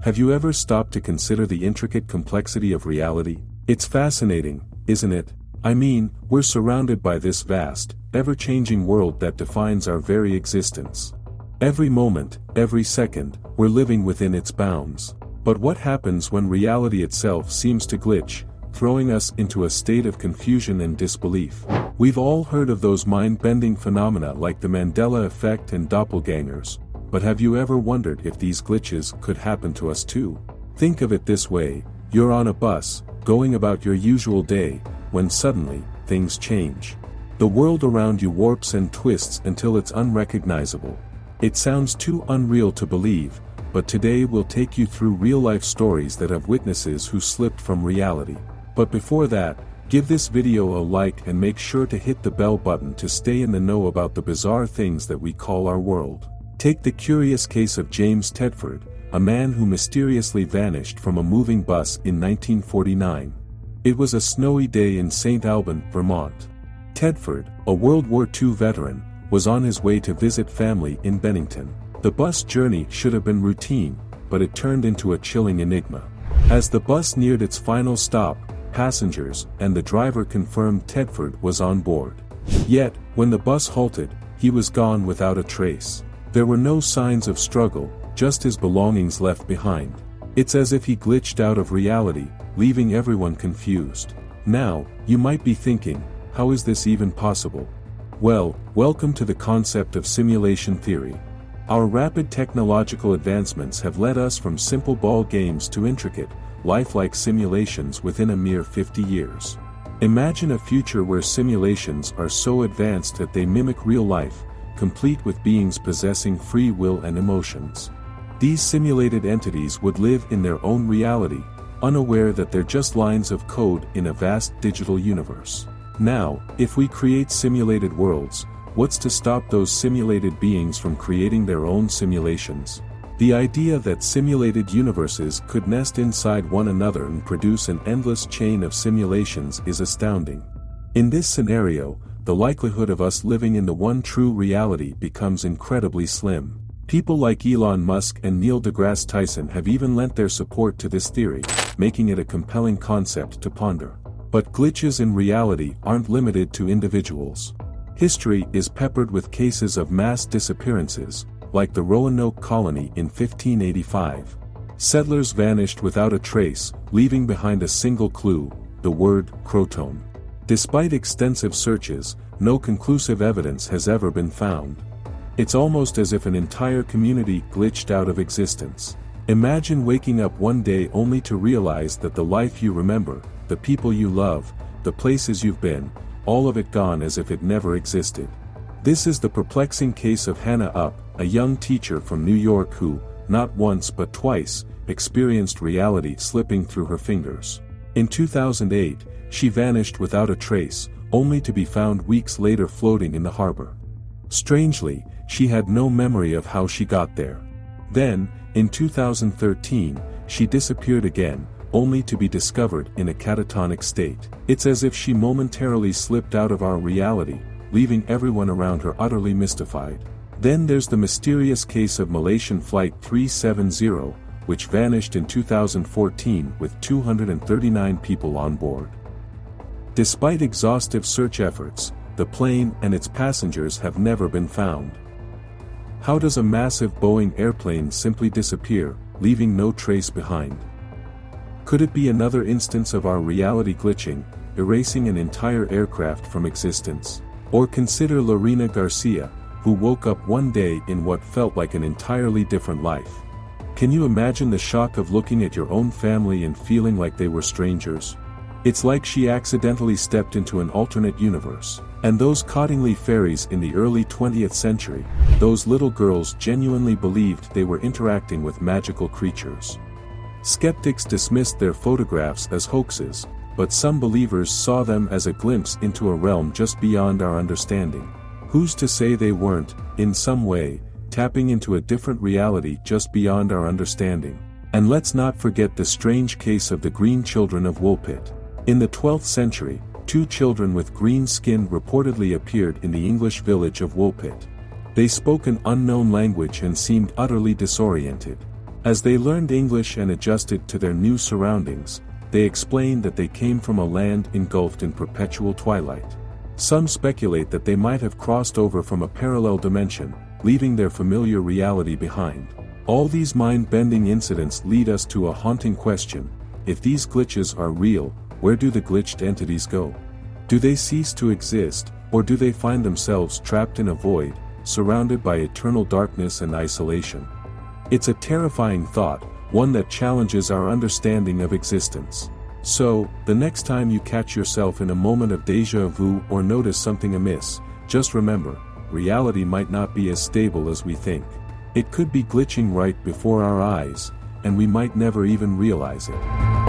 Have you ever stopped to consider the intricate complexity of reality? It's fascinating, isn't it? I mean, we're surrounded by this vast, ever-changing world that defines our very existence. Every moment, every second, we're living within its bounds. But what happens when reality itself seems to glitch, throwing us into a state of confusion and disbelief? We've all heard of those mind-bending phenomena like the Mandela Effect and doppelgangers, but have you ever wondered if these glitches could happen to us too? Think of it this way: you're on a bus, going about your usual day, when suddenly, things change. The world around you warps and twists until it's unrecognizable. It sounds too unreal to believe, but today we'll take you through real-life stories that have witnesses who slipped from reality. But before that, give this video a like and make sure to hit the bell button to stay in the know about the bizarre things that we call our world. Take the curious case of James Tedford, a man who mysteriously vanished from a moving bus in 1949. It was a snowy day in St. Albans, Vermont. Tedford, a World War II veteran, was on his way to visit family in Bennington. The bus journey should have been routine, but it turned into a chilling enigma. As the bus neared its final stop, passengers and the driver confirmed Tedford was on board. Yet, when the bus halted, he was gone without a trace. There were no signs of struggle, just his belongings left behind. It's as if he glitched out of reality, leaving everyone confused. Now, you might be thinking, how is this even possible? Well, welcome to the concept of simulation theory. Our rapid technological advancements have led us from simple ball games to intricate, lifelike simulations within a mere 50 years. Imagine a future where simulations are so advanced that they mimic real life, complete with beings possessing free will and emotions. These simulated entities would live in their own reality, unaware that they're just lines of code in a vast digital universe. Now, if we create simulated worlds, what's to stop those simulated beings from creating their own simulations? The idea that simulated universes could nest inside one another and produce an endless chain of simulations is astounding. In this scenario, the likelihood of us living in the one true reality becomes incredibly slim. People like Elon Musk and Neil deGrasse Tyson have even lent their support to this theory, making it a compelling concept to ponder. But glitches in reality aren't limited to individuals. History is peppered with cases of mass disappearances, like the Roanoke colony in 1585. Settlers vanished without a trace, leaving behind a single clue, the word Croton. Despite extensive searches, no conclusive evidence has ever been found. It's almost as if an entire community glitched out of existence. Imagine waking up one day only to realize that the life you remember, the people you love, the places you've been, all of it gone as if it never existed. This is the perplexing case of Hannah Up, a young teacher from New York who, not once but twice, experienced reality slipping through her fingers. In 2008, she vanished without a trace, only to be found weeks later floating in the harbor. Strangely, she had no memory of how she got there. Then, in 2013, she disappeared again, only to be discovered in a catatonic state. It's as if she momentarily slipped out of our reality, leaving everyone around her utterly mystified. Then there's the mysterious case of Malaysian Flight 370, which vanished in 2014 with 239 people on board. Despite exhaustive search efforts, the plane and its passengers have never been found. How does a massive Boeing airplane simply disappear, leaving no trace behind? Could it be another instance of our reality glitching, erasing an entire aircraft from existence? Or consider Lorena Garcia, who woke up one day in what felt like an entirely different life. Can you imagine the shock of looking at your own family and feeling like they were strangers? It's like she accidentally stepped into an alternate universe. And those Cottingley fairies in the early 20th century, those little girls genuinely believed they were interacting with magical creatures. Skeptics dismissed their photographs as hoaxes, but some believers saw them as a glimpse into a realm just beyond our understanding. Who's to say they weren't, in some way, tapping into a different reality just beyond our understanding? And let's not forget the strange case of the green children of Woolpit. In the 12th century, 2 children with green skin reportedly appeared in the English village of Woolpit. They spoke an unknown language and seemed utterly disoriented. As they learned English and adjusted to their new surroundings, they explained that they came from a land engulfed in perpetual twilight. Some speculate that they might have crossed over from a parallel dimension, leaving their familiar reality behind. All these mind-bending incidents lead us to a haunting question: if these glitches are real, where do the glitched entities go? Do they cease to exist, or do they find themselves trapped in a void, surrounded by eternal darkness and isolation? It's a terrifying thought, one that challenges our understanding of existence. So, the next time you catch yourself in a moment of déjà vu or notice something amiss, just remember, reality might not be as stable as we think. It could be glitching right before our eyes, and we might never even realize it.